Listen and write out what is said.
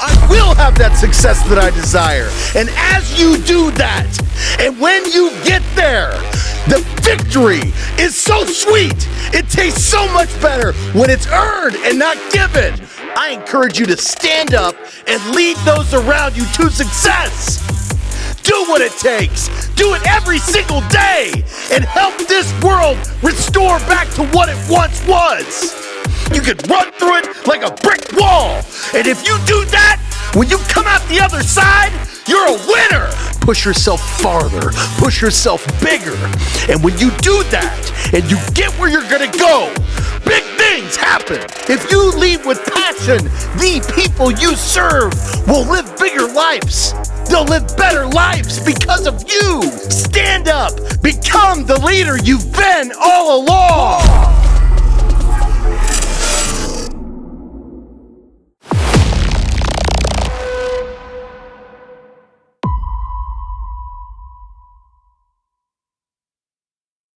I will have that success that I desire. And as you do that, and when you get there, the victory is so sweet. It tastes so much better when it's earned and not given. I encourage you to stand up and lead those around you to success. Do what it takes. Do it every single day and help this world restore back to what it once was. You can run through it like a brick wall. And if you do that, when you come out the other side, you're a winner. Push yourself farther. Push yourself bigger. And when you do that and you get where you're gonna go, big things happen. If you lead with passion, the people you serve will live bigger lives. They'll live better lives because of you. Stand up. Become the leader you've been all along.